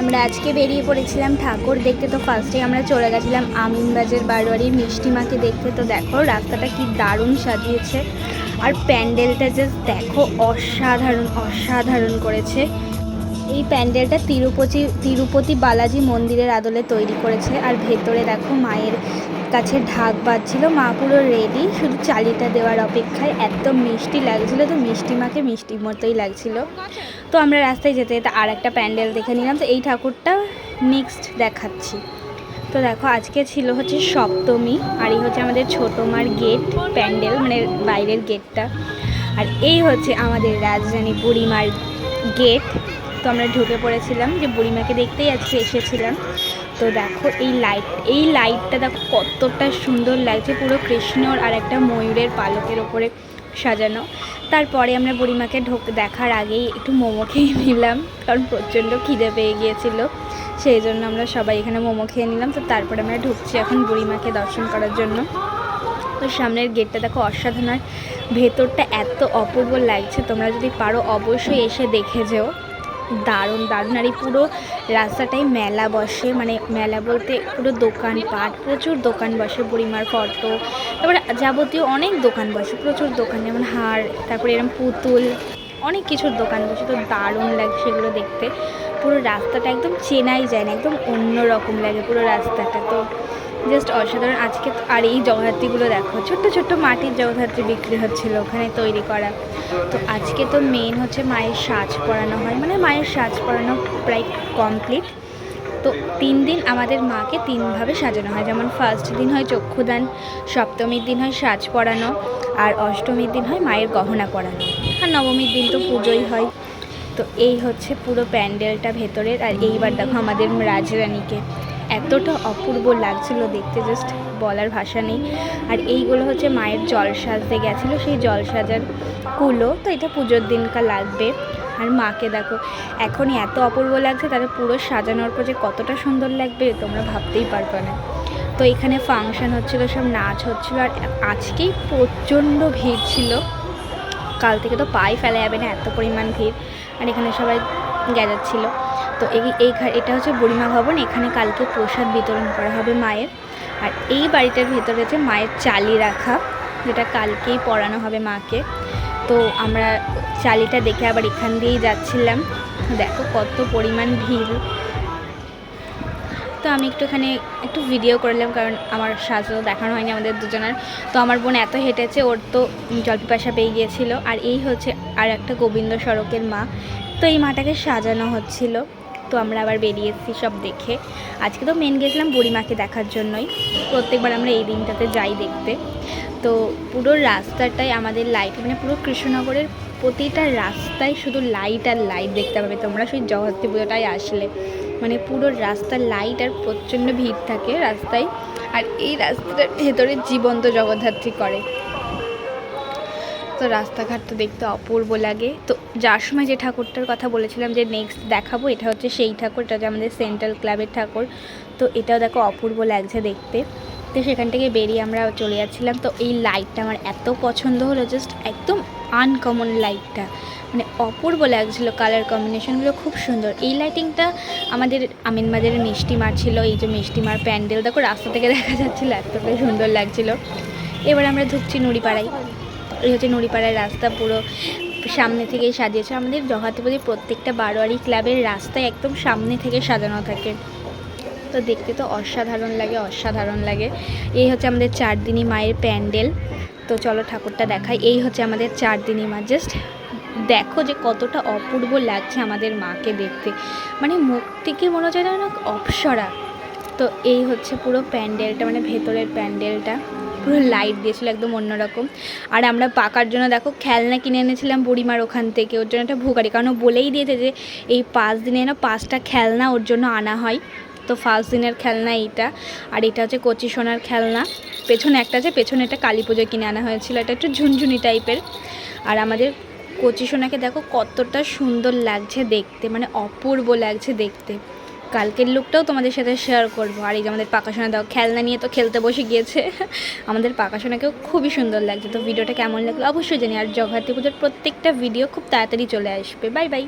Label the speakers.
Speaker 1: আমরা আজকে বেরিয়ে পড়েছিলাম ঠাকুর দেখতে। তো ফার্স্টে আমরা চলে গেছিলাম আমিনবাজার বারোয়ারির মিষ্টি মাকে দেখতে। তো দেখো রাস্তাটা কি দারুণ সাজিয়েছে, আর প্যান্ডেলটা জাস্ট দেখো অসাধারণ অসাধারণ করেছে। এই প্যান্ডেলটা তিরুপতি বালাজি মন্দিরের আদলে তৈরি করেছে। আর ভেতরে দেখো মায়ের কাছে ঢাক বাজছিল, মা পুরো রেডি, শুধু চালিটা দেওয়ার অপেক্ষায়। এত মিষ্টি লাগছিল, তো মিষ্টি মাকে মিষ্টির মতোই লাগছিল। তো আমরা রাস্তায় যেতে যেতে আর একটা প্যান্ডেল দেখে নিলাম। তো এই ঠাকুরটা নেক্সট দেখাচ্ছি। তো দেখো আজকে ছিল হচ্ছে সপ্তমী, আর এই হচ্ছে আমাদের ছোটো মার গেট প্যান্ডেল, মানে বাইরের গেটটা। আর এই হচ্ছে আমাদের রাজধানী বুড়িমার গেট। তো আমরা ঢুকে পড়েছিলাম, যে বুড়িমাকে দেখতেই আজকে এসেছিলাম। তো দেখো এই লাইটটা দেখো কতটা সুন্দর লাগছে, পুরো কৃষ্ণর আর একটা ময়ূরের পালকের ওপরে সাজানো। তারপরে আমরা বুড়িমাকে দেখার আগেই একটু মোমো খেয়ে নিলাম, কারণ প্রচণ্ড খিদে পেয়ে গিয়েছিল, সেই জন্য আমরা সবাই এখানে মোমো খেয়ে নিলাম। তো তারপরে আমরা ঢুকছি এখন বুড়িমাকে দর্শন করার জন্য। তো সামনের গেটটা দেখো অসাধারণ, আর ভেতরটা এত অপূর্ব লাগছে, তোমরা যদি পারো অবশ্যই এসে দেখে যেও, দারুণ দারুণ। আর এই পুরো রাস্তাটাই মেলা বসে, মানে মেলা বলতে পুরো দোকানপাট, প্রচুর দোকান বসে, বুড়িমার ফটো, তারপরে যাবতীয় অনেক দোকান বসে, প্রচুর দোকান, যেমন হাড়, তারপরে এরকম পুতুল, অনেক কিছুর দোকান বসে। তো দারুণ লাগে সেগুলো দেখতে। পুরো রাস্তাটা একদম চেনাই যায় না, একদম অন্য রকম লাগে পুরো রাস্তাটা। তো জাস্ট অসাধারণ আজকে। আর এই জগদ্ধাত্রীগুলো দেখো, ছোট্ট ছোট্ট মাটির জগদ্ধাত্রী বিক্রি হচ্ছিলো ওখানে তৈরি করা। তো আজকে তো মেন হচ্ছে মায়ের সাজ পরানো হয়, মানে মায়ের সাজ পরানো প্রায় কমপ্লিট। তো 3 দিন আমাদের মাকে 3ভাবে সাজানো হয়, যেমন ফার্স্ট দিন হয় চক্ষুদান, সপ্তমীর দিন হয় সাজ পরানো, আর অষ্টমীর দিন হয় মায়ের গহনা পরানো, আর নবমীর দিন তো পুজোই হয়। তো এই হচ্ছে পুরো প্যান্ডেলটা ভেতরের। আর এইবার দেখো আমাদের রাজরানীকে এতটা অপূর্ব লাগছিল দেখতে, জাস্ট বলার ভাষা নেই। আর এইগুলো হচ্ছে মায়ের জল সাজতে গেছিলো, সেই জল সাজার কুলো। তো এটা পুজোর দিনকার লাগবে। আর মাকে দেখো এখনই এত অপূর্ব লাগছে, তাদের পুরো সাজানোর পর যে কতটা সুন্দর লাগবে তোমরা ভাবতেই পারবে না। তো এখানে ফাংশন হচ্ছিলো, সব নাচ হচ্ছিলো। আর আজকেই প্রচণ্ড ভিড় ছিল, কাল থেকে তো পাই ফেলা যাবে না, এত পরিমাণ ভিড়। আর এখানে সবাই গেজাচ্ছিলো। তো এটা হচ্ছে বুড়িমা ভবন, এখানে কালকে প্রসাদ বিতরণ করা হবে মায়ের। আর এই বাড়িটার ভেতরে হচ্ছে মায়ের চালি রাখা, যেটা কালকেই পরানো হবে মাকে। তো আমরা চালিটা দেখে আবার এখান দিয়েই যাচ্ছিলাম। দেখো কত পরিমাণ ভিড়। তো আমি একটু ভিডিও করলাম, কারণ আমার সাজও দেখানো হয়নি আমাদের দুজনের। তো আমার বোন এত হেঁটেছে, ওর তো জলপিপাসা পেয়ে গিয়েছিল। আর এই হচ্ছে আর একটা গোবিন্দ সড়কের মা। তো এই মাটাকে সাজানো হচ্ছিল। তো আমরা আবার বেরিয়ে এসেছি সব দেখে। আজকে তো মেন গেছিলাম বুড়িমাকে দেখার জন্যই, প্রত্যেকবার আমরা এই দিনটাতে যাই দেখতে। তো পুরো রাস্তাটাই আমাদের লাইট, মানে পুরো কৃষ্ণনগরের প্রতিটা রাস্তায় শুধু লাইট আর লাইট দেখতে পাবে তোমরা সেই জগদ্ধাত্রী পুজোটায় আসলে। মানে পুরো রাস্তার লাইট, আর প্রচণ্ড ভিড় থাকে রাস্তায়। আর এই রাস্তাটার ভেতরে জীবন্ত জগদ্ধাত্রী করে। তো রাস্তাঘাট তো দেখতে অপূর্ব লাগে। তো যার সময় যে ঠাকুরটার কথা বলেছিলাম যে নেক্সট দেখাবো, এটা হচ্ছে সেই ঠাকুর, এটা হচ্ছে আমাদের সেন্ট্রাল ক্লাবের ঠাকুর। তো এটাও দেখো অপূর্ব লাগছে দেখতে। তো সেখান থেকে বেরিয়ে আমরা চলে যাচ্ছিলাম। তো এই লাইটটা আমার এত পছন্দ হলো, জাস্ট একদম আনকমন লাইটটা, মানে অপূর্ব লাগছিলো, কালার কম্বিনেশনগুলো খুব সুন্দর। এই লাইটিংটা আমাদের আমিনবাজারের মিষ্টি মার ছিল, এই যে মিষ্টি মার প্যান্ডেল দেখো রাস্তা থেকে দেখা যাচ্ছিলো, এতটাই সুন্দর লাগছিলো। এবার আমরা ঢুকছি নুড়িপাড়ায়। এই হচ্ছে নুড়িপাড়ার রাস্তা, পুরো সামনে থেকেই সাজিয়েছে। আমাদের জগদ্ধাত্রী প্রত্যেকটা বারোয়ারি ক্লাবের রাস্তায় একদম সামনে থেকে সাজানো থাকে। তো দেখতে তো অসাধারণ লাগে অসাধারণ লাগে। এই হচ্ছে আমাদের 4 দিনই মায়ের প্যান্ডেল। তো চলো ঠাকুরটা দেখাই। এই হচ্ছে আমাদের 4 দিনই মা, জাস্ট দেখো যে কতটা অপূর্ব লাগছে আমাদের মাকে দেখতে, মানে মুখ থেকে মনে হচ্ছে না অপ্সরা। তো এই হচ্ছে পুরো প্যান্ডেলটা, মানে ভেতরের প্যান্ডেলটা পুরো লাইট দিয়েছিল একদম অন্যরকম। আর আমরা পাকার জন্য দেখো খেলনা কিনে এনেছিলাম বুড়িমার ওখান থেকে, ওর জন্য একটা ভুগারি, কারণ ও বলেই দিয়েছে যে এই 5 দিনে না 5টা খেলনা ওর জন্য আনা হয়। তো ফার্স্ট দিনের খেলনা এইটা, আর এটা হচ্ছে কচি সোনার খেলনা। পেছনে একটা আছে, পেছনে একটা কালী পুজো কিনে আনা হয়েছিল, এটা একটু ঝুনঝুনি টাইপের। আর আমাদের কচি সোনাকে দেখো কতটা সুন্দর লাগছে দেখতে, মানে অপূর্ব লাগছে দেখতে। কালকের লুকটাও তোমাদের সাথে শেয়ার করবো। আর এই যে আমাদের পাকা সোনা দাও খেলনা নিয়ে তো খেলতে বসে গিয়েছে। আমাদের পাকা সোনাকেও খুবই সুন্দর লাগছে। তো ভিডিওটা কেমন লাগলো অবশ্যই জানি। আর জগদ্ধাত্রী পুজোর প্রত্যেকটা ভিডিও খুব তাড়াতাড়ি চলে আসবে। Bye bye.